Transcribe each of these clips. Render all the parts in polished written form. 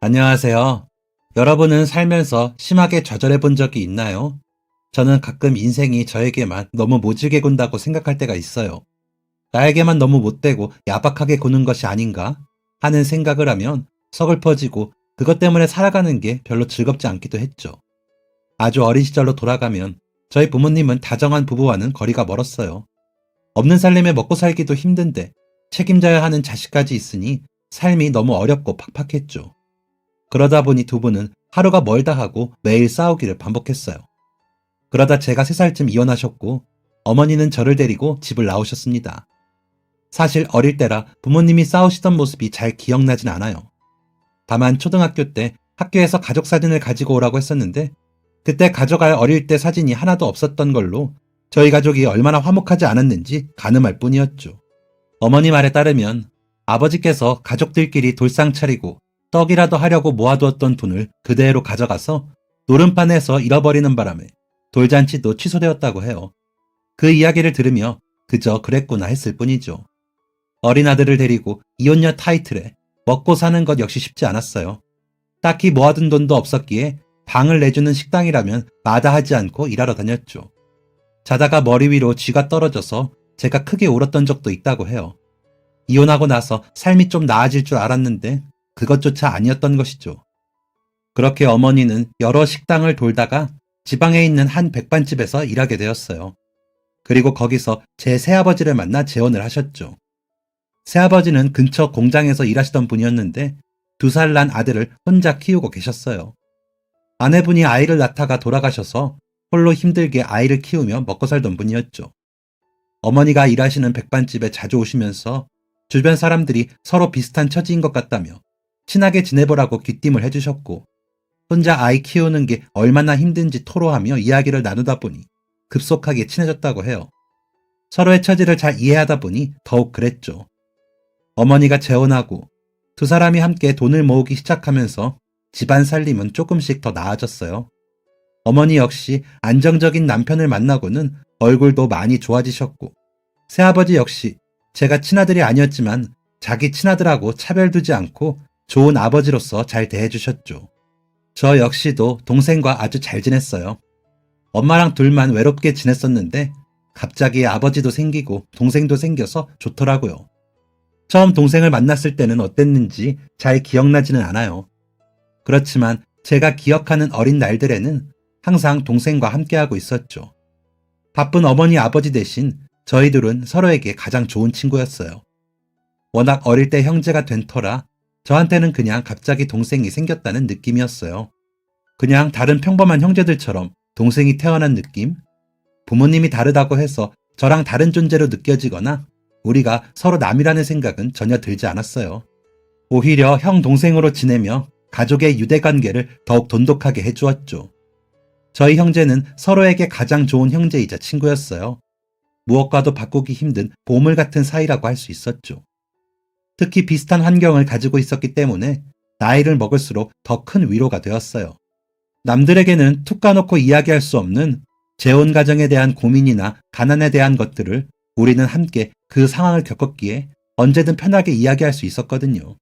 안녕하세요. 여러분은 살면서 심하게 좌절해 본 적이 있나요? 저는 가끔 인생이 저에게만 너무 모질게 군다고 생각할 때가 있어요. 나에게만 너무 못되고 야박하게 구는 것이 아닌가 하는 생각을 하면 서글퍼지고 그것 때문에 살아가는 게 별로 즐겁지 않기도 했죠. 아주 어린 시절로 돌아가면 저희 부모님은 다정한 부부와는 거리가 멀었어요. 없는 살림에 먹고 살기도 힘든데 책임져야 하는 자식까지 있으니 삶이 너무 어렵고 팍팍했죠. 그러다 보니 두 분은 하루가 멀다 하고 매일 싸우기를 반복했어요. 그러다 제가 3살쯤 이혼하셨고 어머니는 저를 데리고 집을 나오셨습니다. 사실 어릴 때라 부모님이 싸우시던 모습이 잘 기억나진 않아요. 다만 초등학교 때 학교에서 가족 사진을 가지고 오라고 했었는데 그때 가져갈 어릴 때 사진이 하나도 없었던 걸로 저희 가족이 얼마나 화목하지 않았는지 가늠할 뿐이었죠. 어머니 말에 따르면 아버지께서 가족들끼리 돌상 차리고 떡이라도 하려고 모아두었던 돈을 그대로 가져가서 노름판에서 잃어버리는 바람에 돌잔치도 취소되었다고 해요. 그 이야기를 들으며 그저 그랬구나 했을 뿐이죠. 어린 아들을 데리고 이혼녀 타이틀에 먹고 사는 것 역시 쉽지 않았어요. 딱히 모아둔 돈도 없었기에 방을 내주는 식당이라면 마다하지 않고 일하러 다녔죠. 자다가 머리 위로 쥐가 떨어져서 제가 크게 울었던 적도 있다고 해요. 이혼하고 나서 삶이 좀 나아질 줄 알았는데 그것조차 아니었던 것이죠. 그렇게 어머니는 여러 식당을 돌다가 지방에 있는 한 백반집에서 일하게 되었어요. 그리고 거기서 제 새아버지를 만나 재혼을 하셨죠. 새아버지는 근처 공장에서 일하시던 분이었는데 2살 난 아들을 혼자 키우고 계셨어요. 아내분이 아이를 낳다가 돌아가셔서 홀로 힘들게 아이를 키우며 먹고 살던 분이었죠. 어머니가 일하시는 백반집에 자주 오시면서 주변 사람들이 서로 비슷한 처지인 것 같다며 친하게 지내보라고 귀띔을 해주셨고 혼자 아이 키우는 게 얼마나 힘든지 토로하며 이야기를 나누다 보니 급속하게 친해졌다고 해요. 서로의 처지를 잘 이해하다 보니 더욱 그랬죠. 어머니가 재혼하고 2사람이 함께 돈을 모으기 시작하면서 집안 살림은 조금씩 더 나아졌어요. 어머니 역시 안정적인 남편을 만나고는 얼굴도 많이 좋아지셨고 새아버지 역시 제가 친아들이 아니었지만 자기 친아들하고 차별두지 않고 좋은 아버지로서 잘 대해주셨죠. 저 역시도 동생과 아주 잘 지냈어요. 엄마랑 둘만 외롭게 지냈었는데 갑자기 아버지도 생기고 동생도 생겨서 좋더라고요. 처음 동생을 만났을 때는 어땠는지 잘 기억나지는 않아요. 그렇지만 제가 기억하는 어린 날들에는 항상 동생과 함께하고 있었죠. 바쁜 어머니 아버지 대신 저희들은 서로에게 가장 좋은 친구였어요. 워낙 어릴 때 형제가 된 터라 저한테는 그냥 갑자기 동생이 생겼다는 느낌이었어요. 그냥 다른 평범한 형제들처럼 동생이 태어난 느낌? 부모님이 다르다고 해서 저랑 다른 존재로 느껴지거나 우리가 서로 남이라는 생각은 전혀 들지 않았어요. 오히려 형 동생으로 지내며 가족의 유대관계를 더욱 돈독하게 해주었죠. 저희 형제는 서로에게 가장 좋은 형제이자 친구였어요. 무엇과도 바꾸기 힘든 보물 같은 사이라고 할 수 있었죠. 특히 비슷한 환경을 가지고 있었기 때문에 나이를 먹을수록 더 큰 위로가 되었어요. 남들에게는 툭 까놓고 이야기할 수 없는 재혼 가정에 대한 고민이나 가난에 대한 것들을 우리는 함께 그 상황을 겪었기에 언제든 편하게 이야기할 수 있었거든요.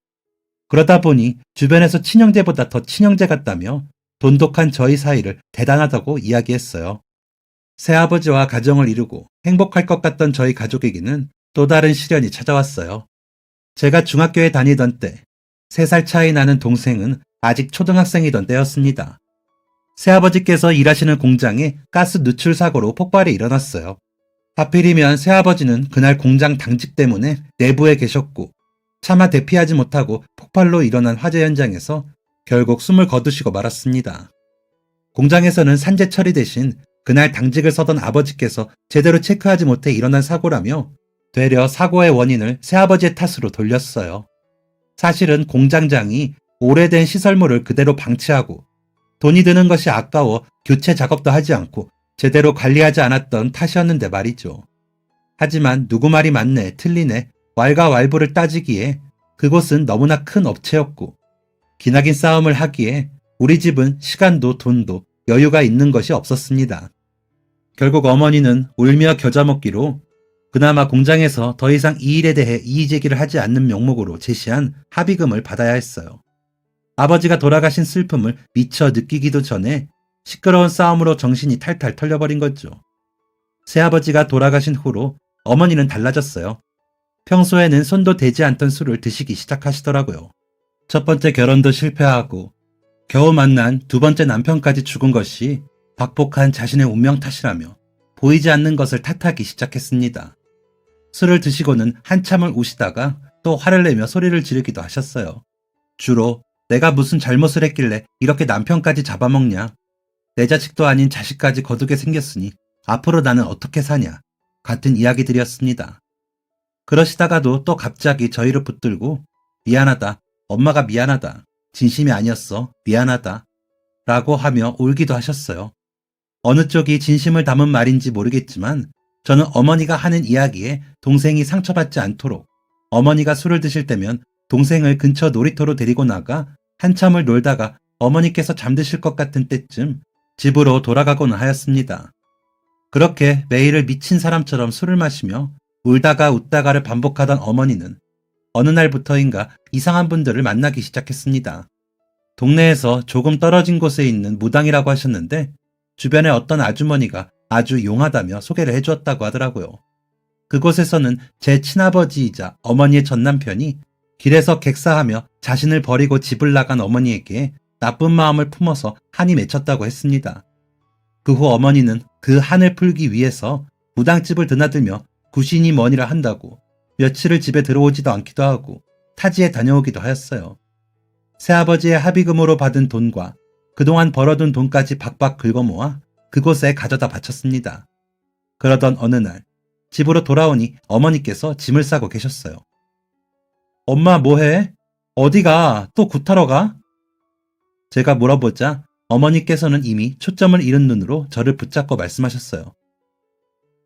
그러다 보니 주변에서 친형제보다 더 친형제 같다며 돈독한 저희 사이를 대단하다고 이야기했어요. 새아버지와 가정을 이루고 행복할 것 같던 저희 가족에게는 또 다른 시련이 찾아왔어요. 제가 중학교에 다니던 때 3살 차이 나는 동생은 아직 초등학생이던 때였습니다. 새아버지께서 일하시는 공장에 가스 누출 사고로 폭발이 일어났어요. 하필이면 새아버지는 그날 공장 당직 때문에 내부에 계셨고 차마 대피하지 못하고 폭발로 일어난 화재 현장에서 결국 숨을 거두시고 말았습니다. 공장에서는 산재 처리 대신 그날 당직을 서던 아버지께서 제대로 체크하지 못해 일어난 사고라며 되려 사고의 원인을 새아버지의 탓으로 돌렸어요. 사실은 공장장이 오래된 시설물을 그대로 방치하고 돈이 드는 것이 아까워 교체 작업도 하지 않고 제대로 관리하지 않았던 탓이었는데 말이죠. 하지만 누구 말이 맞네 틀리네 왈가왈부를 따지기에 그곳은 너무나 큰 업체였고 기나긴 싸움을 하기에 우리 집은 시간도 돈도 여유가 있는 것이 없었습니다. 결국 어머니는 울며 겨자 먹기로 그나마 공장에서 더 이상 이 일에 대해 이의제기를 하지 않는 명목으로 제시한 합의금을 받아야 했어요. 아버지가 돌아가신 슬픔을 미처 느끼기도 전에 시끄러운 싸움으로 정신이 탈탈 털려버린 거죠. 새아버지가 돌아가신 후로 어머니는 달라졌어요. 평소에는 손도 대지 않던 술을 드시기 시작하시더라고요. 첫 번째 결혼도 실패하고 겨우 만난 두 번째 남편까지 죽은 것이 박복한 자신의 운명 탓이라며 보이지 않는 것을 탓하기 시작했습니다. 술을 드시고는 한참을 우시다가 또 화를 내며 소리를 지르기도 하셨어요. 주로 내가 무슨 잘못을 했길래 이렇게 남편까지 잡아먹냐. 내 자식도 아닌 자식까지 거두게 생겼으니 앞으로 나는 어떻게 사냐. 같은 이야기들이었습니다. 그러시다가도 또 갑자기 저희를 붙들고 미안하다. 엄마가 미안하다. 진심이 아니었어. 미안하다. 라고 하며 울기도 하셨어요. 어느 쪽이 진심을 담은 말인지 모르겠지만 저는 어머니가 하는 이야기에 동생이 상처받지 않도록 어머니가 술을 드실 때면 동생을 근처 놀이터로 데리고 나가 한참을 놀다가 어머니께서 잠드실 것 같은 때쯤 집으로 돌아가곤 하였습니다. 그렇게 매일을 미친 사람처럼 술을 마시며 울다가 웃다가를 반복하던 어머니는 어느 날부터인가 이상한 분들을 만나기 시작했습니다. 동네에서 조금 떨어진 곳에 있는 무당이라고 하셨는데 주변에 어떤 아주머니가 아주 용하다며 소개를 해주었다고 하더라고요. 그곳에서는 제 친아버지이자 어머니의 전남편이 길에서 객사하며 자신을 버리고 집을 나간 어머니에게 나쁜 마음을 품어서 한이 맺혔다고 했습니다. 그 후 어머니는 그 한을 풀기 위해서 무당집을 드나들며 구신이 뭐니라 한다고 며칠을 집에 들어오지도 않기도 하고 타지에 다녀오기도 하였어요. 새아버지의 합의금으로 받은 돈과 그동안 벌어둔 돈까지 박박 긁어모아 그곳에 가져다 바쳤습니다. 그러던 어느 날 집으로 돌아오니 어머니께서 짐을 싸고 계셨어요. 엄마 뭐해? 어디가? 또 굿하러 가? 제가 물어보자 어머니께서는 이미 초점을 잃은 눈으로 저를 붙잡고 말씀하셨어요.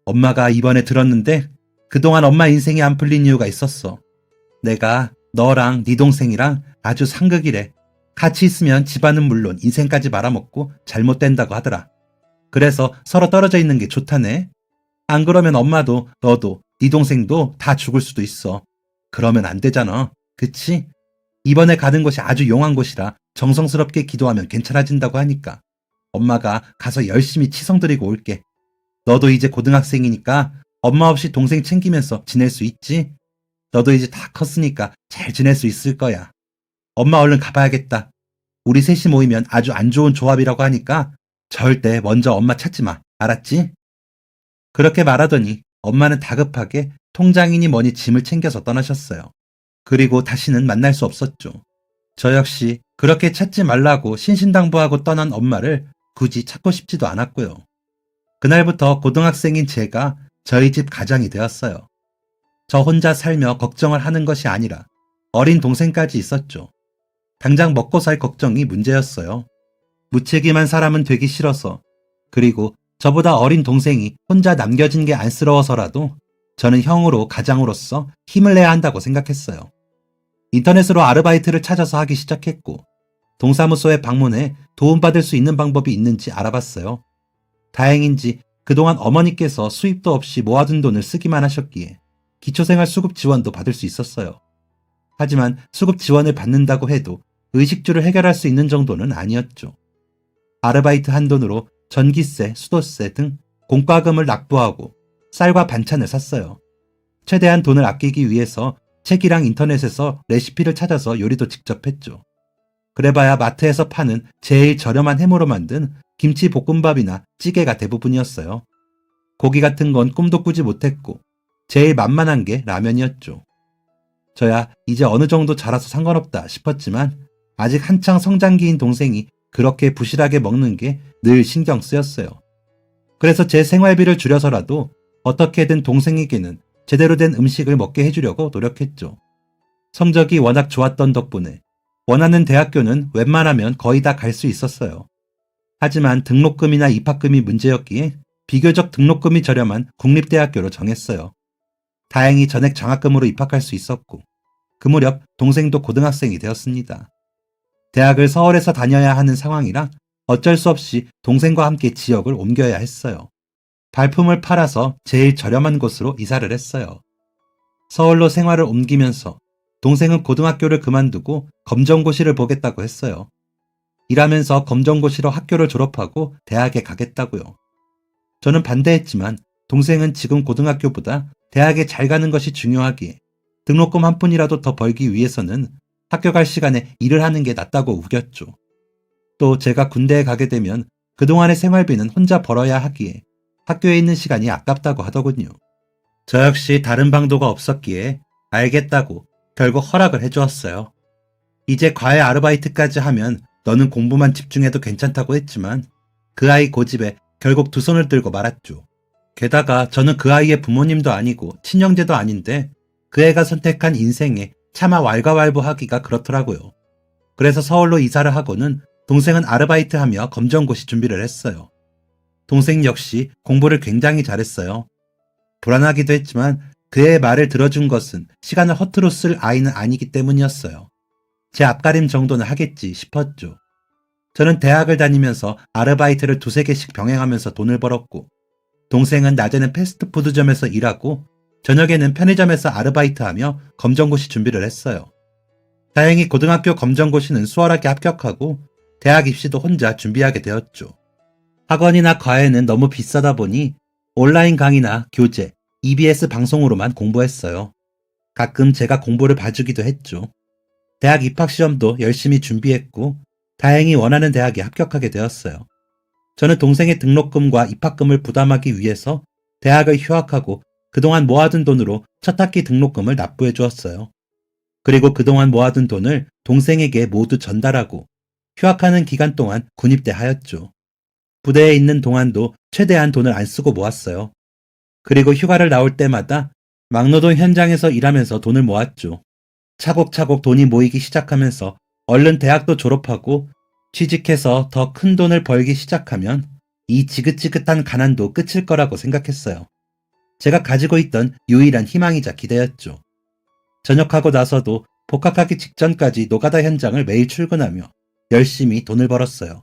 엄마가 이번에 들었는데 그동안 엄마 인생이 안 풀린 이유가 있었어. 내가 너랑 네 동생이랑 아주 상극이래. 같이 있으면 집안은 물론 인생까지 말아먹고 잘못된다고 하더라. 그래서 서로 떨어져 있는 게 좋다네. 안 그러면 엄마도 너도 네 동생도 다 죽을 수도 있어. 그러면 안 되잖아. 그치? 이번에 가는 곳이 아주 용한 곳이라 정성스럽게 기도하면 괜찮아진다고 하니까 엄마가 가서 열심히 치성 드리고 올게. 너도 이제 고등학생이니까 엄마 없이 동생 챙기면서 지낼 수 있지? 너도 이제 다 컸으니까 잘 지낼 수 있을 거야. 엄마 얼른 가봐야겠다. 우리 셋이 모이면 아주 안 좋은 조합이라고 하니까 절대 먼저 엄마 찾지 마. 알았지? 그렇게 말하더니 엄마는 다급하게 통장이니 뭐니 짐을 챙겨서 떠나셨어요. 그리고 다시는 만날 수 없었죠. 저 역시 그렇게 찾지 말라고 신신당부하고 떠난 엄마를 굳이 찾고 싶지도 않았고요. 그날부터 고등학생인 제가 저희 집 가장이 되었어요. 저 혼자 살며 걱정을 하는 것이 아니라 어린 동생까지 있었죠. 당장 먹고 살 걱정이 문제였어요. 무책임한 사람은 되기 싫어서, 그리고 저보다 어린 동생이 혼자 남겨진 게 안쓰러워서라도 저는 형으로 가장으로서 힘을 내야 한다고 생각했어요. 인터넷으로 아르바이트를 찾아서 하기 시작했고 동사무소에 방문해 도움받을 수 있는 방법이 있는지 알아봤어요. 다행인지 그동안 어머니께서 수입도 없이 모아둔 돈을 쓰기만 하셨기에 기초생활 수급 지원도 받을 수 있었어요. 하지만 수급 지원을 받는다고 해도 의식주를 해결할 수 있는 정도는 아니었죠. 아르바이트 한 돈으로 전기세, 수도세 등 공과금을 납부하고 쌀과 반찬을 샀어요. 최대한 돈을 아끼기 위해서 책이랑 인터넷에서 레시피를 찾아서 요리도 직접 했죠. 그래봐야 마트에서 파는 제일 저렴한 햄으로 만든 김치 볶음밥이나 찌개가 대부분이었어요. 고기 같은 건 꿈도 꾸지 못했고 제일 만만한 게 라면이었죠. 저야 이제 어느 정도 자라서 상관없다 싶었지만 아직 한창 성장기인 동생이 그렇게 부실하게 먹는 게 늘 신경 쓰였어요. 그래서 제 생활비를 줄여서라도 어떻게든 동생에게는 제대로 된 음식을 먹게 해주려고 노력했죠. 성적이 워낙 좋았던 덕분에 원하는 대학교는 웬만하면 거의 다 갈 수 있었어요. 하지만 등록금이나 입학금이 문제였기에 비교적 등록금이 저렴한 국립대학교로 정했어요. 다행히 전액 장학금으로 입학할 수 있었고 그 무렵 동생도 고등학생이 되었습니다. 대학을 서울에서 다녀야 하는 상황이라 어쩔 수 없이 동생과 함께 지역을 옮겨야 했어요. 발품을 팔아서 제일 저렴한 곳으로 이사를 했어요. 서울로 생활을 옮기면서 동생은 고등학교를 그만두고 검정고시를 보겠다고 했어요. 일하면서 검정고시로 학교를 졸업하고 대학에 가겠다고요. 저는 반대했지만 동생은 지금 고등학교보다 대학에 잘 가는 것이 중요하기에 등록금 한 푼이라도 더 벌기 위해서는 학교 갈 시간에 일을 하는 게 낫다고 우겼죠. 또 제가 군대에 가게 되면 그동안의 생활비는 혼자 벌어야 하기에 학교에 있는 시간이 아깝다고 하더군요. 저 역시 다른 방도가 없었기에 알겠다고 결국 허락을 해주었어요. 이제 과외 아르바이트까지 하면 너는 공부만 집중해도 괜찮다고 했지만 그 아이 고집에 결국 두 손을 들고 말았죠. 게다가 저는 그 아이의 부모님도 아니고 친형제도 아닌데 그 애가 선택한 인생에 차마 왈가왈부하기가 그렇더라고요. 그래서 서울로 이사를 하고는 동생은 아르바이트하며 검정고시 준비를 했어요. 동생 역시 공부를 굉장히 잘했어요. 불안하기도 했지만 그의 말을 들어준 것은 시간을 허투루 쓸 아이는 아니기 때문이었어요. 제 앞가림 정도는 하겠지 싶었죠. 저는 대학을 다니면서 아르바이트를 두세 개씩 병행하면서 돈을 벌었고 동생은 낮에는 패스트푸드점에서 일하고 저녁에는 편의점에서 아르바이트하며 검정고시 준비를 했어요. 다행히 고등학교 검정고시는 수월하게 합격하고 대학 입시도 혼자 준비하게 되었죠. 학원이나 과외는 너무 비싸다 보니 온라인 강의나 교재, EBS 방송으로만 공부했어요. 가끔 제가 공부를 봐주기도 했죠. 대학 입학시험도 열심히 준비했고 다행히 원하는 대학에 합격하게 되었어요. 저는 동생의 등록금과 입학금을 부담하기 위해서 대학을 휴학하고 그동안 모아둔 돈으로 첫 학기 등록금을 납부해 주었어요. 그리고 그동안 모아둔 돈을 동생에게 모두 전달하고 휴학하는 기간 동안 군입대 하였죠. 부대에 있는 동안도 최대한 돈을 안 쓰고 모았어요. 그리고 휴가를 나올 때마다 막노동 현장에서 일하면서 돈을 모았죠. 차곡차곡 돈이 모이기 시작하면서 얼른 대학도 졸업하고 취직해서 더 큰 돈을 벌기 시작하면 이 지긋지긋한 가난도 끝일 거라고 생각했어요. 제가 가지고 있던 유일한 희망이자 기대였죠. 전역하고 나서도 복학하기 직전까지 노가다 현장을 매일 출근하며 열심히 돈을 벌었어요.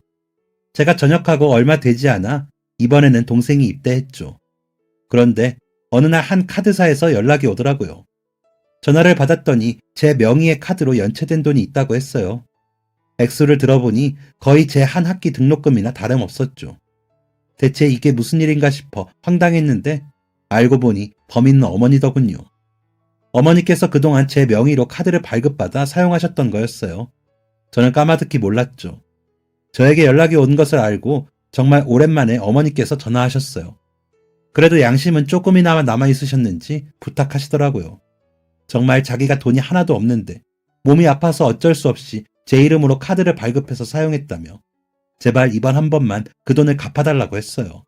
제가 전역하고 얼마 되지 않아 이번에는 동생이 입대했죠. 그런데 어느 날 한 카드사에서 연락이 오더라고요. 전화를 받았더니 제 명의의 카드로 연체된 돈이 있다고 했어요. 액수를 들어보니 거의 제 한 학기 등록금이나 다름없었죠. 대체 이게 무슨 일인가 싶어 황당했는데 알고 보니 범인은 어머니더군요. 어머니께서 그동안 제 명의로 카드를 발급받아 사용하셨던 거였어요. 저는 까마득히 몰랐죠. 저에게 연락이 온 것을 알고 정말 오랜만에 어머니께서 전화하셨어요. 그래도 양심은 조금이나마 남아있으셨는지 부탁하시더라고요. 정말 자기가 돈이 하나도 없는데 몸이 아파서 어쩔 수 없이 제 이름으로 카드를 발급해서 사용했다며 제발 이번 한 번만 그 돈을 갚아달라고 했어요.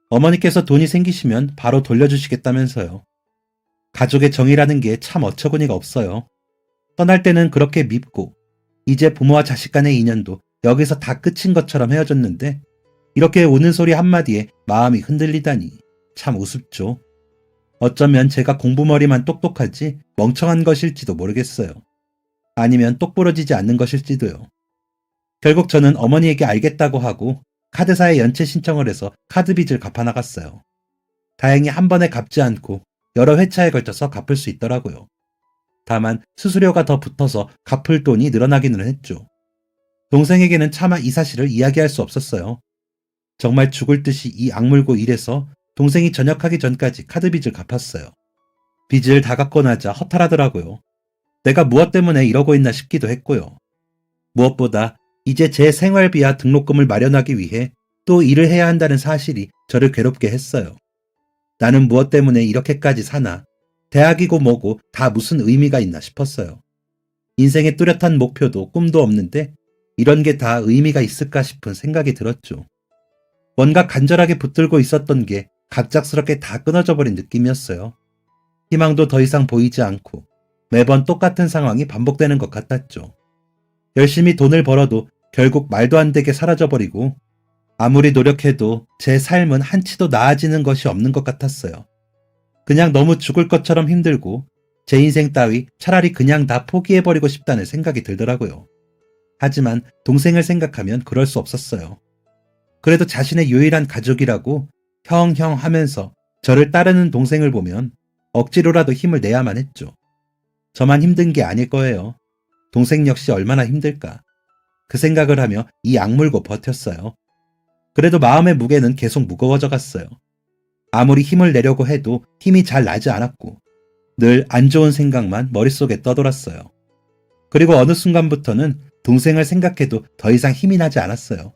어머니께서 돈이 생기시면 바로 돌려주시겠다면서요. 가족의 정이라는 게 참 어처구니가 없어요. 떠날 때는 그렇게 밉고 이제 부모와 자식 간의 인연도 여기서 다 끝인 것처럼 헤어졌는데 이렇게 우는 소리 한마디에 마음이 흔들리다니 참 우습죠. 어쩌면 제가 공부머리만 똑똑하지 멍청한 것일지도 모르겠어요. 아니면 똑부러지지 않는 것일지도요. 결국 저는 어머니에게 알겠다고 하고 카드사에 연체 신청을 해서 카드 빚을 갚아나갔어요. 다행히 한 번에 갚지 않고 여러 회차에 걸쳐서 갚을 수 있더라고요. 다만 수수료가 더 붙어서 갚을 돈이 늘어나기는 했죠. 동생에게는 차마 이 사실을 이야기할 수 없었어요. 정말 죽을 듯이 이 악물고 일해서 동생이 전역하기 전까지 카드 빚을 갚았어요. 빚을 다 갚고 나자 허탈하더라고요. 내가 무엇 때문에 이러고 있나 싶기도 했고요. 무엇보다 이제 제 생활비와 등록금을 마련하기 위해 또 일을 해야 한다는 사실이 저를 괴롭게 했어요. 나는 무엇 때문에 이렇게까지 사나? 대학이고 뭐고 다 무슨 의미가 있나 싶었어요. 인생의 뚜렷한 목표도 꿈도 없는데 이런 게 다 의미가 있을까 싶은 생각이 들었죠. 뭔가 간절하게 붙들고 있었던 게 갑작스럽게 다 끊어져 버린 느낌이었어요. 희망도 더 이상 보이지 않고 매번 똑같은 상황이 반복되는 것 같았죠. 열심히 돈을 벌어도 결국 말도 안 되게 사라져버리고 아무리 노력해도 제 삶은 한치도 나아지는 것이 없는 것 같았어요. 그냥 너무 죽을 것처럼 힘들고 제 인생 따위 차라리 그냥 다 포기해버리고 싶다는 생각이 들더라고요. 하지만 동생을 생각하면 그럴 수 없었어요. 그래도 자신의 유일한 가족이라고 형 하면서 저를 따르는 동생을 보면 억지로라도 힘을 내야만 했죠. 저만 힘든 게 아닐 거예요. 동생 역시 얼마나 힘들까. 그 생각을 하며 이 악물고 버텼어요. 그래도 마음의 무게는 계속 무거워져 갔어요. 아무리 힘을 내려고 해도 힘이 잘 나지 않았고 늘 안 좋은 생각만 머릿속에 떠돌았어요. 그리고 어느 순간부터는 동생을 생각해도 더 이상 힘이 나지 않았어요.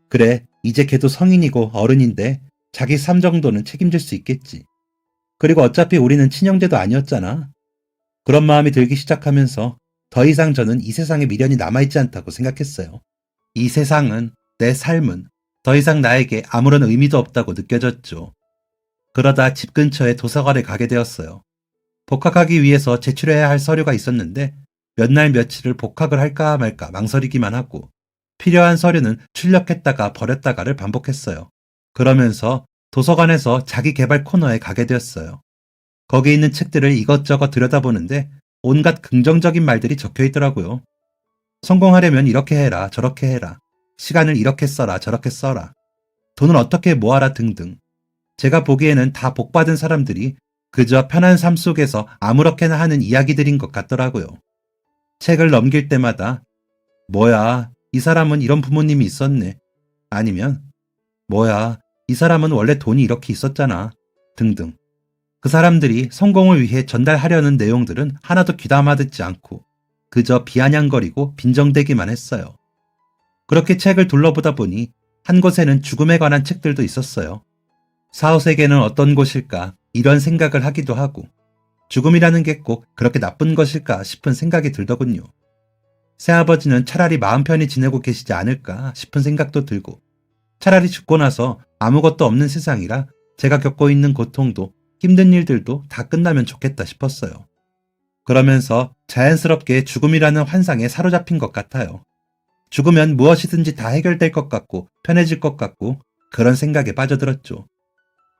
그래, 이제 걔도 성인이고 어른인데 자기 삶 정도는 책임질 수 있겠지. 그리고 어차피 우리는 친형제도 아니었잖아. 그런 마음이 들기 시작하면서 더 이상 저는 이 세상에 미련이 남아있지 않다고 생각했어요. 이 세상은, 내 삶은 더 이상 나에게 아무런 의미도 없다고 느껴졌죠. 그러다 집 근처에 도서관에 가게 되었어요. 복학하기 위해서 제출해야 할 서류가 있었는데 몇 날 며칠을 복학을 할까 말까 망설이기만 하고 필요한 서류는 출력했다가 버렸다가를 반복했어요. 그러면서 도서관에서 자기 개발 코너에 가게 되었어요. 거기 있는 책들을 이것저것 들여다보는데 온갖 긍정적인 말들이 적혀 있더라고요. 성공하려면 이렇게 해라, 저렇게 해라. 시간을 이렇게 써라, 저렇게 써라. 돈을 어떻게 모아라 등등. 제가 보기에는 다 복받은 사람들이 그저 편한 삶 속에서 아무렇게나 하는 이야기들인 것 같더라고요. 책을 넘길 때마다 뭐야, 이 사람은 이런 부모님이 있었네. 아니면 뭐야, 이 사람은 원래 돈이 이렇게 있었잖아. 등등. 그 사람들이 성공을 위해 전달하려는 내용들은 하나도 귀담아 듣지 않고 그저 비아냥거리고 빈정대기만 했어요. 그렇게 책을 둘러보다 보니 한 곳에는 죽음에 관한 책들도 있었어요. 사후세계는 어떤 곳일까 이런 생각을 하기도 하고 죽음이라는 게 꼭 그렇게 나쁜 것일까 싶은 생각이 들더군요. 새아버지는 차라리 마음 편히 지내고 계시지 않을까 싶은 생각도 들고 차라리 죽고 나서 아무것도 없는 세상이라 제가 겪고 있는 고통도 힘든 일들도 다 끝나면 좋겠다 싶었어요. 그러면서 자연스럽게 죽음이라는 환상에 사로잡힌 것 같아요. 죽으면 무엇이든지 다 해결될 것 같고 편해질 것 같고 그런 생각에 빠져들었죠.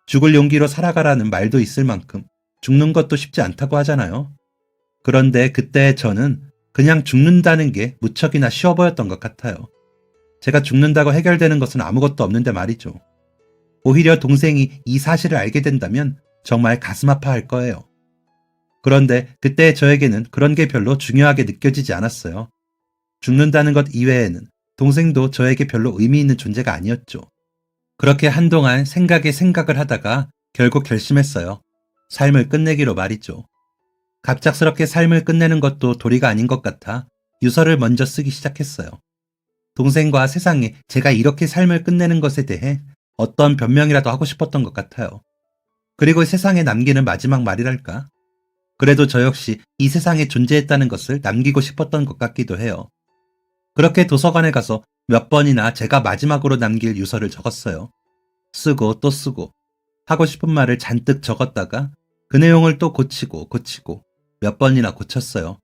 죽을 용기로 살아가라는 말도 있을 만큼 죽는 것도 쉽지 않다고 하잖아요. 그런데 그때 저는 그냥 죽는다는 게 무척이나 쉬워 보였던 것 같아요. 제가 죽는다고 해결되는 것은 아무것도 없는데 말이죠. 오히려 동생이 이 사실을 알게 된다면 정말 가슴 아파할 거예요. 그런데 그때 저에게는 그런 게 별로 중요하게 느껴지지 않았어요. 죽는다는 것 이외에는 동생도 저에게 별로 의미 있는 존재가 아니었죠. 그렇게 한동안 생각에 생각을 하다가 결국 결심했어요. 삶을 끝내기로 말이죠. 갑작스럽게 삶을 끝내는 것도 도리가 아닌 것 같아 유서를 먼저 쓰기 시작했어요. 동생과 세상에 제가 이렇게 삶을 끝내는 것에 대해 어떤 변명이라도 하고 싶었던 것 같아요. 그리고 세상에 남기는 마지막 말이랄까? 그래도 저 역시 이 세상에 존재했다는 것을 남기고 싶었던 것 같기도 해요. 그렇게 도서관에 가서 몇 번이나 제가 마지막으로 남길 유서를 적었어요. 쓰고 또 쓰고 하고 싶은 말을 잔뜩 적었다가 그 내용을 또 고치고 몇 번이나 고쳤어요.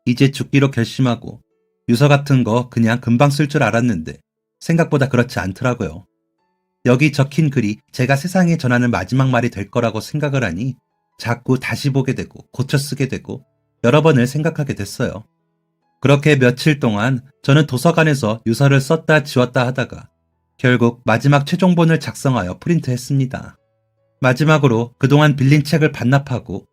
이제 죽기로 결심하고 유서 같은 거 그냥 금방 쓸 줄 알았는데 생각보다 그렇지 않더라고요. 여기 적힌 글이 제가 세상에 전하는 마지막 말이 될 거라고 생각을 하니 자꾸 다시 보게 되고 고쳐 쓰게 되고 여러 번을 생각하게 됐어요. 그렇게 며칠 동안 저는 도서관에서 유서를 썼다 지웠다 하다가 결국 마지막 최종본을 작성하여 프린트했습니다. 마지막으로 그동안 빌린 책을 반납하고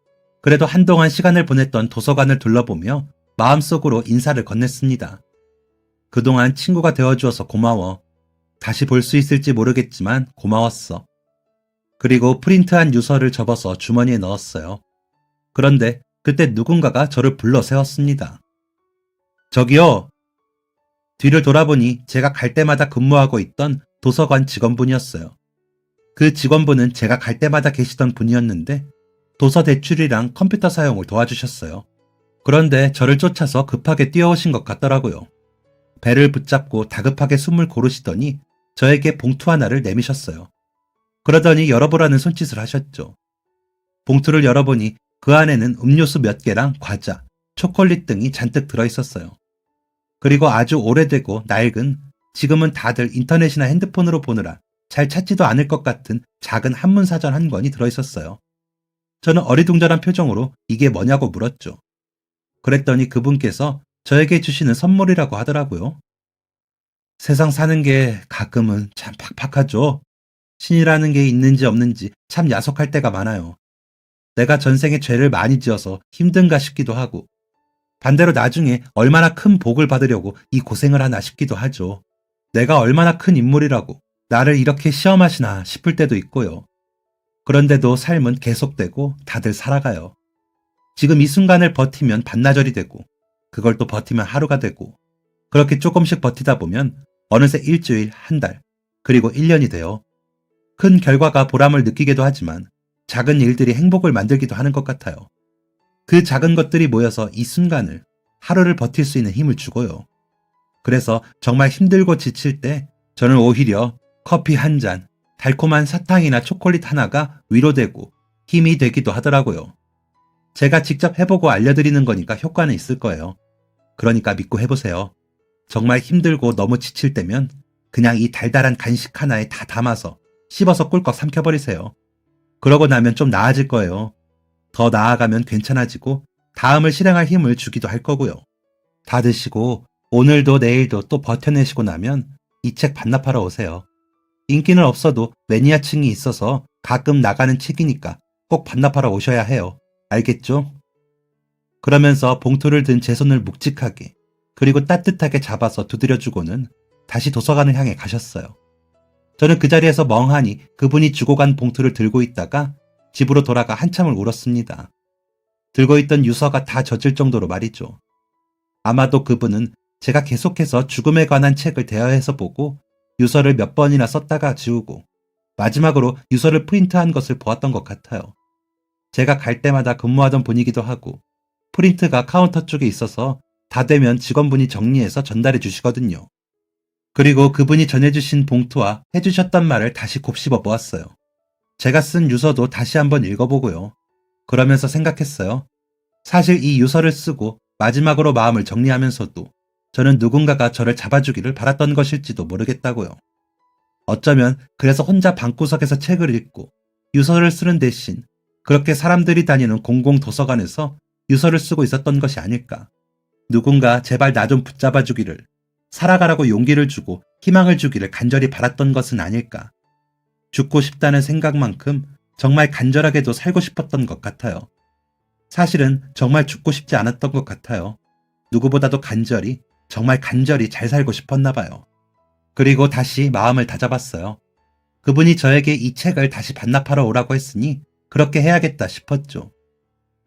그래도 한동안 시간을 보냈던 도서관을 둘러보며 마음속으로 인사를 건넸습니다. 그동안 친구가 되어주어서 고마워. 다시 볼 수 있을지 모르겠지만 고마웠어. 그리고 프린트한 유서를 접어서 주머니에 넣었어요. 그런데 그때 누군가가 저를 불러 세웠습니다. 저기요. 뒤를 돌아보니 제가 갈 때마다 근무하고 있던 도서관 직원분이었어요. 그 직원분은 제가 갈 때마다 계시던 분이었는데 도서 대출이랑 컴퓨터 사용을 도와주셨어요. 그런데 저를 쫓아서 급하게 뛰어오신 것 같더라고요. 배를 붙잡고 다급하게 숨을 고르시더니 저에게 봉투 하나를 내미셨어요. 그러더니 열어보라는 손짓을 하셨죠. 봉투를 열어보니 그 안에는 음료수 몇 개랑 과자, 초콜릿 등이 잔뜩 들어있었어요. 그리고 아주 오래되고 낡은, 지금은 다들 인터넷이나 핸드폰으로 보느라 잘 찾지도 않을 것 같은 작은 한문사전 한 권이 들어있었어요. 저는 어리둥절한 표정으로 이게 뭐냐고 물었죠. 그랬더니 그분께서 저에게 주시는 선물이라고 하더라고요. 세상 사는 게 가끔은 참 팍팍하죠. 신이라는 게 있는지 없는지 참 야속할 때가 많아요. 내가 전생에 죄를 많이 지어서 힘든가 싶기도 하고, 반대로 나중에 얼마나 큰 복을 받으려고 이 고생을 하나 싶기도 하죠. 내가 얼마나 큰 인물이라고 나를 이렇게 시험하시나 싶을 때도 있고요. 그런데도 삶은 계속되고 다들 살아가요. 지금 이 순간을 버티면 반나절이 되고, 그걸 또 버티면 하루가 되고, 그렇게 조금씩 버티다 보면 어느새 일주일, 한 달, 그리고 1년이 돼요. 큰 결과가 보람을 느끼기도 하지만 작은 일들이 행복을 만들기도 하는 것 같아요. 그 작은 것들이 모여서 이 순간을, 하루를 버틸 수 있는 힘을 주고요. 그래서 정말 힘들고 지칠 때 저는 오히려 커피 한 잔, 달콤한 사탕이나 초콜릿 하나가 위로되고 힘이 되기도 하더라고요. 제가 직접 해보고 알려드리는 거니까 효과는 있을 거예요. 그러니까 믿고 해보세요. 정말 힘들고 너무 지칠 때면 그냥 이 달달한 간식 하나에 다 담아서 씹어서 꿀꺽 삼켜버리세요. 그러고 나면 좀 나아질 거예요. 더 나아가면 괜찮아지고 다음을 실행할 힘을 주기도 할 거고요. 다 드시고 오늘도 내일도 또 버텨내시고 나면 이 책 반납하러 오세요. 인기는 없어도 매니아층이 있어서 가끔 나가는 책이니까 꼭 반납하러 오셔야 해요. 알겠죠? 그러면서 봉투를 든 제 손을 묵직하게 그리고 따뜻하게 잡아서 두드려주고는 다시 도서관을 향해 가셨어요. 저는 그 자리에서 멍하니 그분이 주고 간 봉투를 들고 있다가 집으로 돌아가 한참을 울었습니다. 들고 있던 유서가 다 젖을 정도로 말이죠. 아마도 그분은 제가 계속해서 죽음에 관한 책을 대여해서 보고 유서를 몇 번이나 썼다가 지우고 마지막으로 유서를 프린트한 것을 보았던 것 같아요. 제가 갈 때마다 근무하던 분이기도 하고 프린트가 카운터 쪽에 있어서 다 되면 직원분이 정리해서 전달해 주시거든요. 그리고 그분이 전해주신 봉투와 해주셨던 말을 다시 곱씹어 보았어요. 제가 쓴 유서도 다시 한번 읽어보고요. 그러면서 생각했어요. 사실 이 유서를 쓰고 마지막으로 마음을 정리하면서도 저는 누군가가 저를 잡아주기를 바랐던 것일지도 모르겠다고요. 어쩌면 그래서 혼자 방구석에서 책을 읽고 유서를 쓰는 대신 그렇게 사람들이 다니는 공공도서관에서 유서를 쓰고 있었던 것이 아닐까. 누군가 제발 나 좀 붙잡아주기를, 살아가라고 용기를 주고 희망을 주기를 간절히 바랐던 것은 아닐까. 죽고 싶다는 생각만큼 정말 간절하게도 살고 싶었던 것 같아요. 사실은 정말 죽고 싶지 않았던 것 같아요. 누구보다도 간절히, 정말 간절히 잘 살고 싶었나 봐요. 그리고 다시 마음을 다잡았어요. 그분이 저에게 이 책을 다시 반납하러 오라고 했으니 그렇게 해야겠다 싶었죠.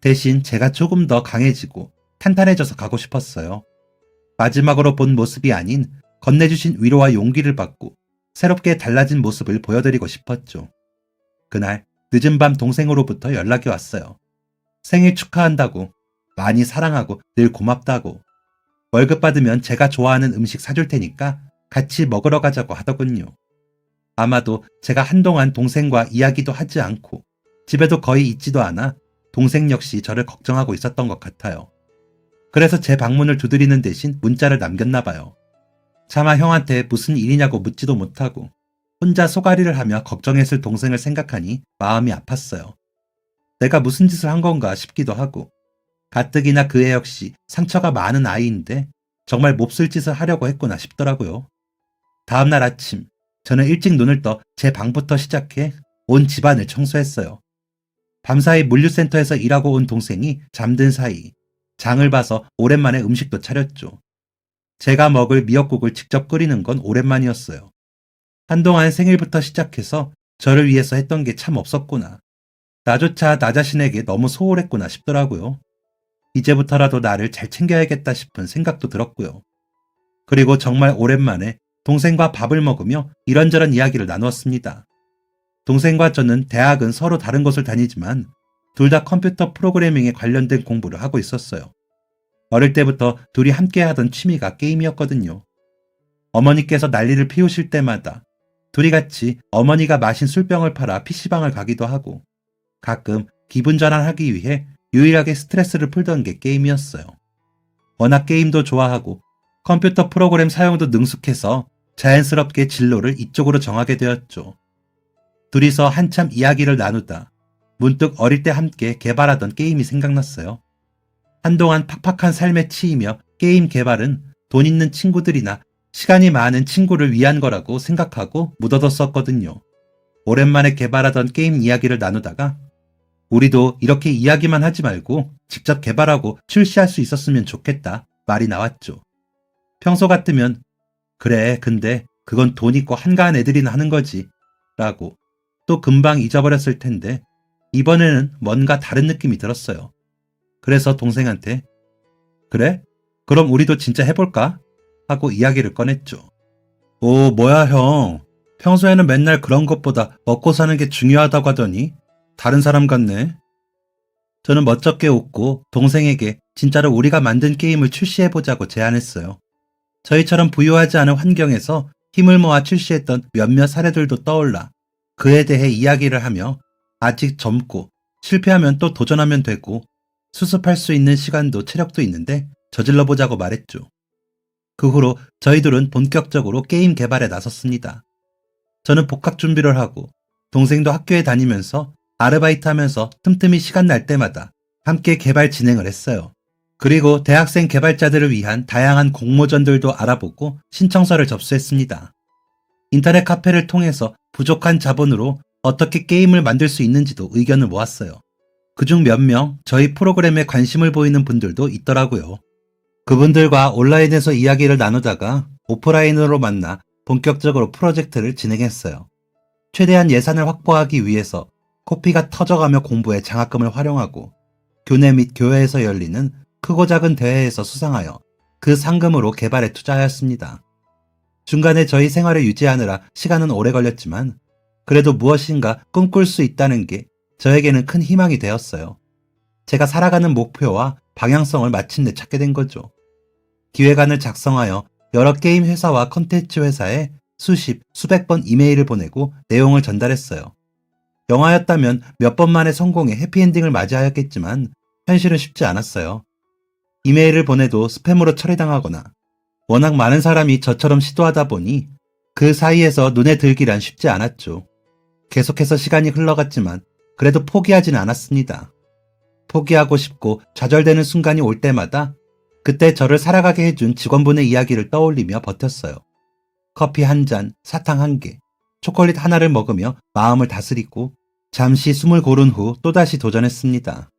대신 제가 조금 더 강해지고 탄탄해져서 가고 싶었어요. 마지막으로 본 모습이 아닌 건네주신 위로와 용기를 받고 새롭게 달라진 모습을 보여드리고 싶었죠. 그날 늦은 밤 동생으로부터 연락이 왔어요. 생일 축하한다고, 많이 사랑하고 늘 고맙다고, 월급 받으면 제가 좋아하는 음식 사줄 테니까 같이 먹으러 가자고 하더군요. 아마도 제가 한동안 동생과 이야기도 하지 않고 집에도 거의 있지도 않아 동생 역시 저를 걱정하고 있었던 것 같아요. 그래서 제 방문을 두드리는 대신 문자를 남겼나 봐요. 차마 형한테 무슨 일이냐고 묻지도 못하고 혼자 소가리를 하며 걱정했을 동생을 생각하니 마음이 아팠어요. 내가 무슨 짓을 한 건가 싶기도 하고 가뜩이나 그 애 역시 상처가 많은 아이인데 정말 몹쓸 짓을 하려고 했구나 싶더라고요. 다음날 아침 저는 일찍 눈을 떠 제 방부터 시작해 온 집안을 청소했어요. 밤사이 물류센터에서 일하고 온 동생이 잠든 사이 장을 봐서 오랜만에 음식도 차렸죠. 제가 먹을 미역국을 직접 끓이는 건 오랜만이었어요. 한동안 생일부터 시작해서 저를 위해서 했던 게 참 없었구나. 나조차 나 자신에게 너무 소홀했구나 싶더라고요. 이제부터라도 나를 잘 챙겨야겠다 싶은 생각도 들었고요. 그리고 정말 오랜만에 동생과 밥을 먹으며 이런저런 이야기를 나누었습니다. 동생과 저는 대학은 서로 다른 곳을 다니지만 둘 다 컴퓨터 프로그래밍에 관련된 공부를 하고 있었어요. 어릴 때부터 둘이 함께 하던 취미가 게임이었거든요. 어머니께서 난리를 피우실 때마다 둘이 같이 어머니가 마신 술병을 팔아 PC방을 가기도 하고 가끔 기분 전환하기 위해 유일하게 스트레스를 풀던 게 게임이었어요. 워낙 게임도 좋아하고 컴퓨터 프로그램 사용도 능숙해서 자연스럽게 진로를 이쪽으로 정하게 되었죠. 둘이서 한참 이야기를 나누다 문득 어릴 때 함께 개발하던 게임이 생각났어요. 한동안 팍팍한 삶에 치이며 게임 개발은 돈 있는 친구들이나 시간이 많은 친구를 위한 거라고 생각하고 묻어뒀었거든요. 오랜만에 개발하던 게임 이야기를 나누다가 우리도 이렇게 이야기만 하지 말고 직접 개발하고 출시할 수 있었으면 좋겠다 말이 나왔죠. 평소 같으면 그래, 근데 그건 돈 있고 한가한 애들이나 하는 거지 라고 또 금방 잊어버렸을 텐데 이번에는 뭔가 다른 느낌이 들었어요. 그래서 동생한테 그래? 그럼 우리도 진짜 해볼까? 하고 이야기를 꺼냈죠. 오, 뭐야 형. 평소에는 맨날 그런 것보다 먹고 사는 게 중요하다고 하더니 다른 사람 같네. 저는 멋쩍게 웃고 동생에게 진짜로 우리가 만든 게임을 출시해보자고 제안했어요. 저희처럼 부유하지 않은 환경에서 힘을 모아 출시했던 몇몇 사례들도 떠올라 그에 대해 이야기를 하며 아직 젊고 실패하면 또 도전하면 되고 수습할 수 있는 시간도 체력도 있는데 저질러 보자고 말했죠. 그 후로 저희들은 본격적으로 게임 개발에 나섰습니다. 저는 복학 준비를 하고 동생도 학교에 다니면서 아르바이트 하면서 틈틈이 시간 날 때마다 함께 개발 진행을 했어요. 그리고 대학생 개발자들을 위한 다양한 공모전들도 알아보고 신청서를 접수했습니다. 인터넷 카페를 통해서 부족한 자본으로 어떻게 게임을 만들 수 있는지도 의견을 모았어요. 그중 몇 명 저희 프로그램에 관심을 보이는 분들도 있더라고요. 그분들과 온라인에서 이야기를 나누다가 오프라인으로 만나 본격적으로 프로젝트를 진행했어요. 최대한 예산을 확보하기 위해서 코피가 터져가며 공부에 장학금을 활용하고 교내 및 교회에서 열리는 크고 작은 대회에서 수상하여 그 상금으로 개발에 투자하였습니다. 중간에 저희 생활을 유지하느라 시간은 오래 걸렸지만 그래도 무엇인가 꿈꿀 수 있다는 게 저에게는 큰 희망이 되었어요. 제가 살아가는 목표와 방향성을 마침내 찾게 된 거죠. 기획안을 작성하여 여러 게임 회사와 컨텐츠 회사에 수십, 수백 번 이메일을 보내고 내용을 전달했어요. 영화였다면 몇 번 만에 성공해 해피엔딩을 맞이하였겠지만 현실은 쉽지 않았어요. 이메일을 보내도 스팸으로 처리당하거나 워낙 많은 사람이 저처럼 시도하다 보니 그 사이에서 눈에 들기란 쉽지 않았죠. 계속해서 시간이 흘러갔지만 그래도 포기하진 않았습니다. 포기하고 싶고 좌절되는 순간이 올 때마다 그때 저를 살아가게 해준 직원분의 이야기를 떠올리며 버텼어요. 커피 한 잔, 사탕 한 개, 초콜릿 하나를 먹으며 마음을 다스리고 잠시 숨을 고른 후 또다시 도전했습니다.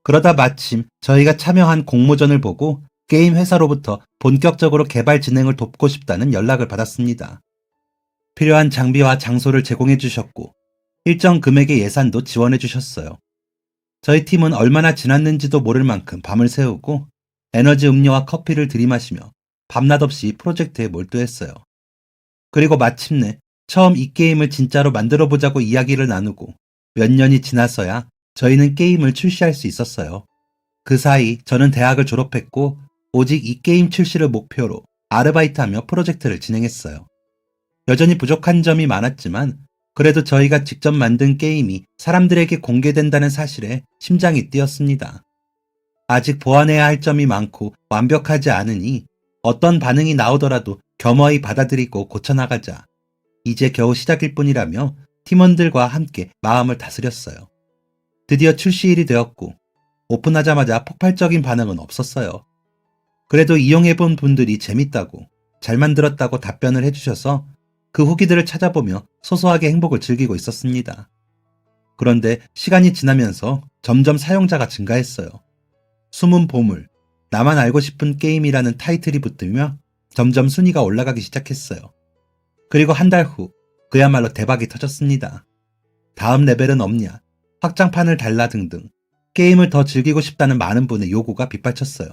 그러다 마침 저희가 참여한 공모전을 보고 게임 회사로부터 본격적으로 개발 진행을 돕고 싶다는 연락을 받았습니다. 필요한 장비와 장소를 제공해 주셨고 일정 금액의 예산도 지원해 주셨어요. 저희 팀은 얼마나 지났는지도 모를 만큼 밤을 새우고 에너지 음료와 커피를 들이마시며 밤낮 없이 프로젝트에 몰두했어요. 그리고 마침내 처음 이 게임을 진짜로 만들어 보자고 이야기를 나누고 몇 년이 지나서야 저희는 게임을 출시할 수 있었어요. 그 사이 저는 대학을 졸업했고 오직 이 게임 출시를 목표로 아르바이트하며 프로젝트를 진행했어요. 여전히 부족한 점이 많았지만 그래도 저희가 직접 만든 게임이 사람들에게 공개된다는 사실에 심장이 뛰었습니다. 아직 보완해야 할 점이 많고 완벽하지 않으니 어떤 반응이 나오더라도 겸허히 받아들이고 고쳐나가자. 이제 겨우 시작일 뿐이라며 팀원들과 함께 마음을 다스렸어요. 드디어 출시일이 되었고 오픈하자마자 폭발적인 반응은 없었어요. 그래도 이용해본 분들이 재밌다고 잘 만들었다고 답변을 해주셔서 그 후기들을 찾아보며 소소하게 행복을 즐기고 있었습니다. 그런데 시간이 지나면서 점점 사용자가 증가했어요. 숨은 보물, 나만 알고 싶은 게임이라는 타이틀이 붙으며 점점 순위가 올라가기 시작했어요. 그리고 한 달 후 그야말로 대박이 터졌습니다. 다음 레벨은 없냐, 확장판을 달라 등등 게임을 더 즐기고 싶다는 많은 분의 요구가 빗발쳤어요.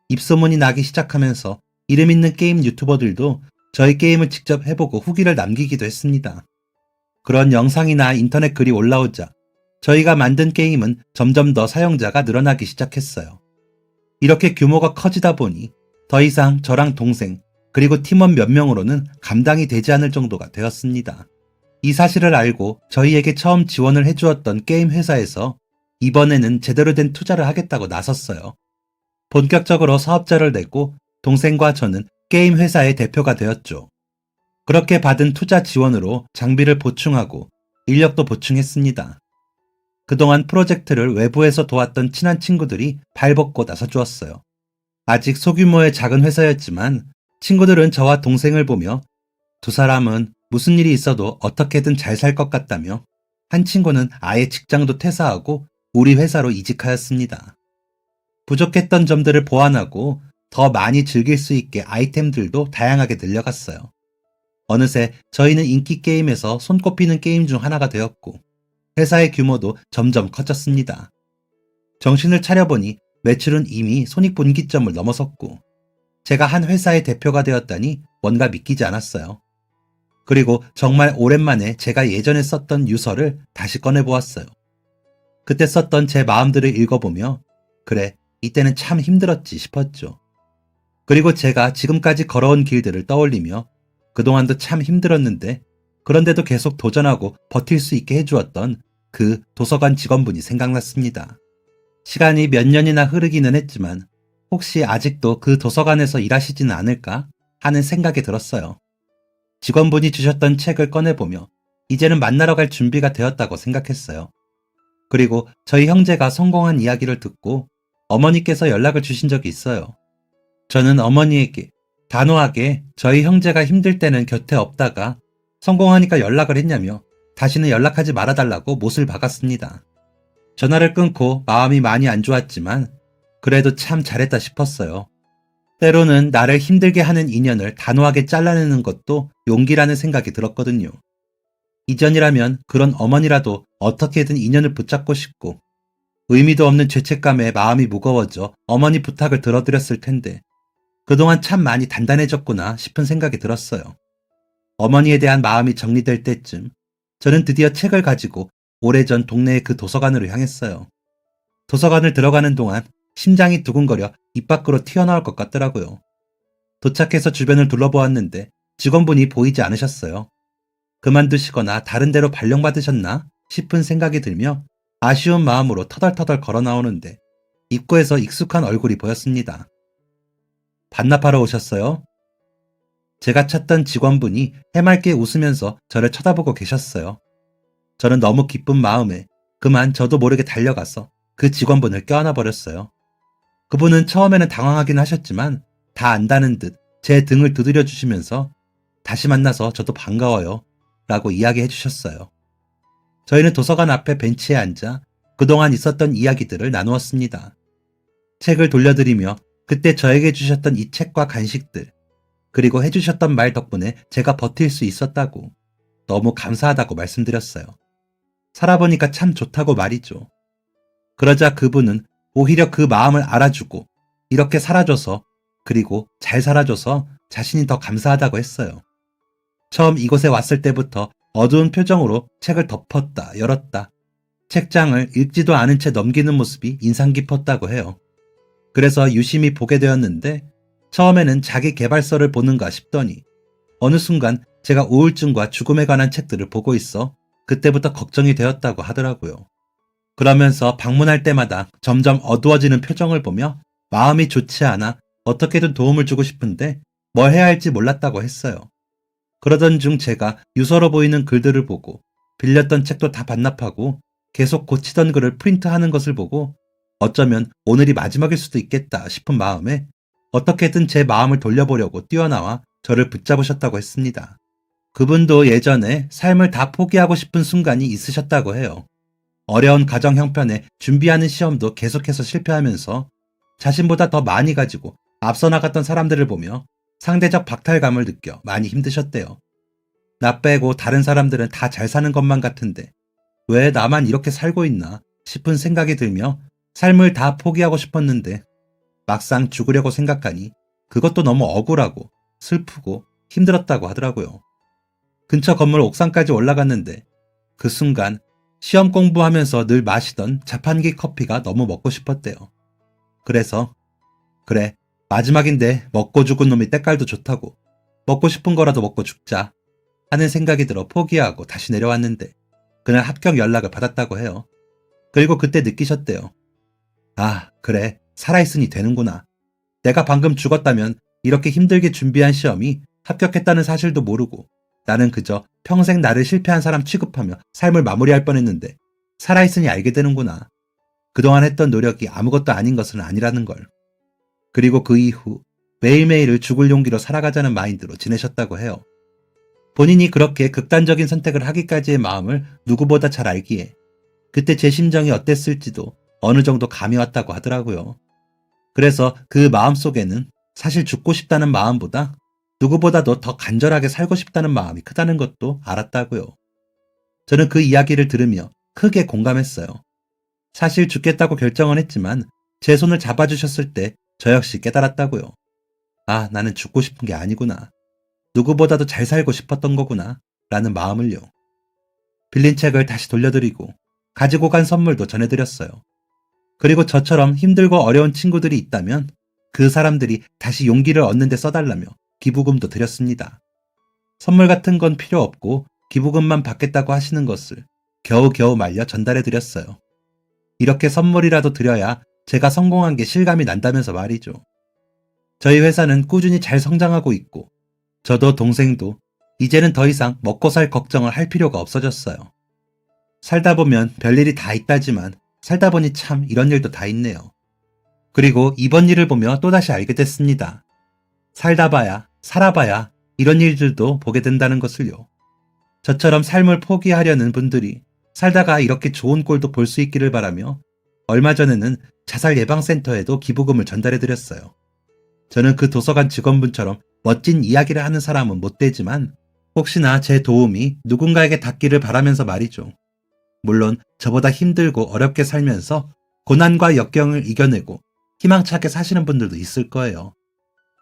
입소문이 나기 시작하면서 이름 있는 게임 유튜버들도 저희 게임을 직접 해보고 후기를 남기기도 했습니다. 그런 영상이나 인터넷 글이 올라오자 저희가 만든 게임은 점점 더 사용자가 늘어나기 시작했어요. 이렇게 규모가 커지다 보니 더 이상 저랑 동생 그리고 팀원 몇 명으로는 감당이 되지 않을 정도가 되었습니다. 이 사실을 알고 저희에게 처음 지원을 해주었던 게임 회사에서 이번에는 제대로 된 투자를 하겠다고 나섰어요. 본격적으로 사업자를 내고 동생과 저는 게임 회사의 대표가 되었죠. 그렇게 받은 투자 지원으로 장비를 보충하고 인력도 보충했습니다. 그동안 프로젝트를 외부에서 도왔던 친한 친구들이 발벗고 나서주었어요. 아직 소규모의 작은 회사였지만 친구들은 저와 동생을 보며 두 사람은 무슨 일이 있어도 어떻게든 잘 살 것 같다며 한 친구는 아예 직장도 퇴사하고 우리 회사로 이직하였습니다. 부족했던 점들을 보완하고 더 많이 즐길 수 있게 아이템들도 다양하게 늘려갔어요. 어느새 저희는 인기 게임에서 손꼽히는 게임 중 하나가 되었고 회사의 규모도 점점 커졌습니다. 정신을 차려보니 매출은 이미 손익분기점을 넘어섰고 제가 한 회사의 대표가 되었다니 뭔가 믿기지 않았어요. 그리고 정말 오랜만에 제가 예전에 썼던 유서를 다시 꺼내보았어요. 그때 썼던 제 마음들을 읽어보며 그래, 이때는 참 힘들었지 싶었죠. 그리고 제가 지금까지 걸어온 길들을 떠올리며 그동안도 참 힘들었는데 그런데도 계속 도전하고 버틸 수 있게 해주었던 그 도서관 직원분이 생각났습니다. 시간이 몇 년이나 흐르기는 했지만 혹시 아직도 그 도서관에서 일하시지는 않을까 하는 생각이 들었어요. 직원분이 주셨던 책을 꺼내보며 이제는 만나러 갈 준비가 되었다고 생각했어요. 그리고 저희 형제가 성공한 이야기를 듣고 어머니께서 연락을 주신 적이 있어요. 저는 어머니에게 단호하게 저희 형제가 힘들 때는 곁에 없다가 성공하니까 연락을 했냐며 다시는 연락하지 말아달라고 못을 박았습니다. 전화를 끊고 마음이 많이 안 좋았지만 그래도 참 잘했다 싶었어요. 때로는 나를 힘들게 하는 인연을 단호하게 잘라내는 것도 용기라는 생각이 들었거든요. 이전이라면 그런 어머니라도 어떻게든 인연을 붙잡고 싶고 의미도 없는 죄책감에 마음이 무거워져 어머니 부탁을 들어드렸을 텐데 그동안 참 많이 단단해졌구나 싶은 생각이 들었어요. 어머니에 대한 마음이 정리될 때쯤 저는 드디어 책을 가지고 오래전 동네의 그 도서관으로 향했어요. 도서관을 들어가는 동안 심장이 두근거려 입 밖으로 튀어나올 것 같더라고요. 도착해서 주변을 둘러보았는데 직원분이 보이지 않으셨어요. 그만두시거나 다른 데로 발령받으셨나 싶은 생각이 들며 아쉬운 마음으로 터덜터덜 걸어 나오는데 입구에서 익숙한 얼굴이 보였습니다. 반납하러 오셨어요? 제가 찾던 직원분이 해맑게 웃으면서 저를 쳐다보고 계셨어요. 저는 너무 기쁜 마음에 그만 저도 모르게 달려가서 그 직원분을 껴안아 버렸어요. 그분은 처음에는 당황하긴 하셨지만 다 안다는 듯 제 등을 두드려 주시면서 다시 만나서 저도 반가워요 라고 이야기해 주셨어요. 저희는 도서관 앞에 벤치에 앉아 그동안 있었던 이야기들을 나누었습니다. 책을 돌려드리며 그때 저에게 주셨던 이 책과 간식들 그리고 해주셨던 말 덕분에 제가 버틸 수 있었다고 너무 감사하다고 말씀드렸어요. 살아보니까 참 좋다고 말이죠. 그러자 그분은 오히려 그 마음을 알아주고 이렇게 살아줘서 그리고 잘 살아줘서 자신이 더 감사하다고 했어요. 처음 이곳에 왔을 때부터 어두운 표정으로 책을 덮었다 열었다 책장을 읽지도 않은 채 넘기는 모습이 인상 깊었다고 해요. 그래서 유심히 보게 되었는데 처음에는 자기 개발서를 보는가 싶더니 어느 순간 제가 우울증과 죽음에 관한 책들을 보고 있어 그때부터 걱정이 되었다고 하더라고요. 그러면서 방문할 때마다 점점 어두워지는 표정을 보며 마음이 좋지 않아 어떻게든 도움을 주고 싶은데 뭘 해야 할지 몰랐다고 했어요. 그러던 중 제가 유서로 보이는 글들을 보고 빌렸던 책도 다 반납하고 계속 고치던 글을 프린트하는 것을 보고 어쩌면 오늘이 마지막일 수도 있겠다 싶은 마음에 어떻게든 제 마음을 돌려보려고 뛰어나와 저를 붙잡으셨다고 했습니다. 그분도 예전에 삶을 다 포기하고 싶은 순간이 있으셨다고 해요. 어려운 가정 형편에 준비하는 시험도 계속해서 실패하면서 자신보다 더 많이 가지고 앞서 나갔던 사람들을 보며 상대적 박탈감을 느껴 많이 힘드셨대요. 나 빼고 다른 사람들은 다 잘 사는 것만 같은데 왜 나만 이렇게 살고 있나 싶은 생각이 들며 삶을 다 포기하고 싶었는데 막상 죽으려고 생각하니 그것도 너무 억울하고 슬프고 힘들었다고 하더라고요. 근처 건물 옥상까지 올라갔는데 그 순간 시험 공부하면서 늘 마시던 자판기 커피가 너무 먹고 싶었대요. 그래서 그래 마지막인데 먹고 죽은 놈이 때깔도 좋다고 먹고 싶은 거라도 먹고 죽자 하는 생각이 들어 포기하고 다시 내려왔는데 그날 합격 연락을 받았다고 해요. 그리고 그때 느끼셨대요. 아 그래 살아있으니 되는구나. 내가 방금 죽었다면 이렇게 힘들게 준비한 시험이 합격했다는 사실도 모르고 나는 그저 평생 나를 실패한 사람 취급하며 삶을 마무리할 뻔했는데 살아있으니 알게 되는구나. 그동안 했던 노력이 아무것도 아닌 것은 아니라는 걸. 그리고 그 이후 매일매일을 죽을 용기로 살아가자는 마인드로 지내셨다고 해요. 본인이 그렇게 극단적인 선택을 하기까지의 마음을 누구보다 잘 알기에 그때 제 심정이 어땠을지도 어느 정도 감이 왔다고 하더라고요. 그래서 그 마음 속에는 사실 죽고 싶다는 마음보다 누구보다도 더 간절하게 살고 싶다는 마음이 크다는 것도 알았다고요. 저는 그 이야기를 들으며 크게 공감했어요. 사실 죽겠다고 결정은 했지만 제 손을 잡아주셨을 때 저 역시 깨달았다고요. 아, 나는 죽고 싶은 게 아니구나. 누구보다도 잘 살고 싶었던 거구나. 라는 마음을요. 빌린 책을 다시 돌려드리고 가지고 간 선물도 전해드렸어요. 그리고 저처럼 힘들고 어려운 친구들이 있다면 그 사람들이 다시 용기를 얻는 데 써달라며 기부금도 드렸습니다. 선물 같은 건 필요 없고 기부금만 받겠다고 하시는 것을 겨우겨우 말려 전달해드렸어요. 이렇게 선물이라도 드려야 제가 성공한 게 실감이 난다면서 말이죠. 저희 회사는 꾸준히 잘 성장하고 있고 저도 동생도 이제는 더 이상 먹고 살 걱정을 할 필요가 없어졌어요. 살다 보면 별일이 다 있다지만 살다 보니 참 이런 일도 다 있네요. 그리고 이번 일을 보며 또다시 알게 됐습니다. 살다 봐야, 살아봐야 이런 일들도 보게 된다는 것을요. 저처럼 삶을 포기하려는 분들이 살다가 이렇게 좋은 꼴도 볼 수 있기를 바라며 얼마 전에는 자살 예방센터에도 기부금을 전달해드렸어요. 저는 그 도서관 직원분처럼 멋진 이야기를 하는 사람은 못 되지만 혹시나 제 도움이 누군가에게 닿기를 바라면서 말이죠. 물론 저보다 힘들고 어렵게 살면서 고난과 역경을 이겨내고 희망차게 사시는 분들도 있을 거예요.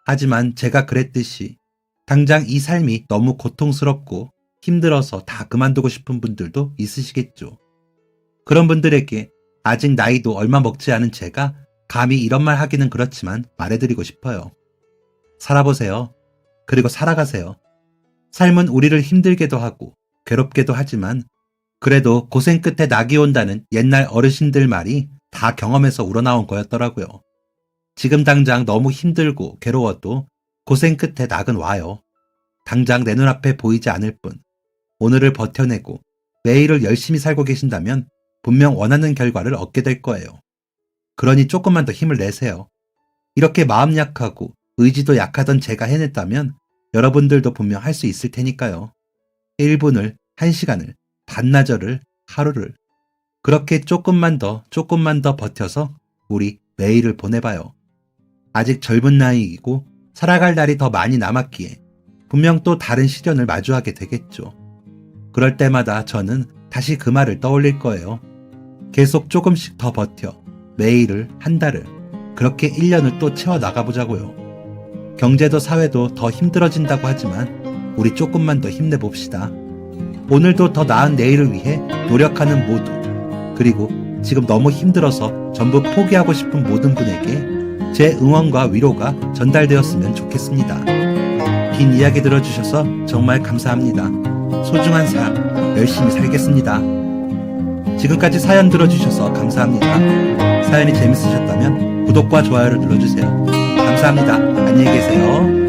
하지만 제가 그랬듯이 당장 이 삶이 너무 고통스럽고 힘들어서 다 그만두고 싶은 분들도 있으시겠죠. 그런 분들에게 아직 나이도 얼마 먹지 않은 제가 감히 이런 말 하기는 그렇지만 말해드리고 싶어요. 살아보세요. 그리고 살아가세요. 삶은 우리를 힘들게도 하고 괴롭게도 하지만 그래도 고생 끝에 낙이 온다는 옛날 어르신들 말이 다 경험에서 우러나온 거였더라고요. 지금 당장 너무 힘들고 괴로워도 고생 끝에 낙은 와요. 당장 내 눈앞에 보이지 않을 뿐 오늘을 버텨내고 매일을 열심히 살고 계신다면 분명 원하는 결과를 얻게 될 거예요. 그러니 조금만 더 힘을 내세요. 이렇게 마음 약하고 의지도 약하던 제가 해냈다면 여러분들도 분명 할 수 있을 테니까요. 1분을, 1시간을, 반나절을, 하루를 그렇게 조금만 더 버텨서 우리 매일을 보내봐요. 아직 젊은 나이이고 살아갈 날이 더 많이 남았기에 분명 또 다른 시련을 마주하게 되겠죠. 그럴 때마다 저는 다시 그 말을 떠올릴 거예요. 계속 조금씩 더 버텨 매일을, 한 달을, 그렇게 1년을 또 채워나가보자고요. 경제도 사회도 더 힘들어진다고 하지만 우리 조금만 더 힘내봅시다. 오늘도 더 나은 내일을 위해 노력하는 모두, 그리고 지금 너무 힘들어서 전부 포기하고 싶은 모든 분에게 제 응원과 위로가 전달되었으면 좋겠습니다. 긴 이야기 들어주셔서 정말 감사합니다. 소중한 사람, 열심히 살겠습니다. 지금까지 사연 들어주셔서 감사합니다. 사연이 재밌으셨다면 구독과 좋아요를 눌러주세요. 감사합니다. 안녕히 계세요.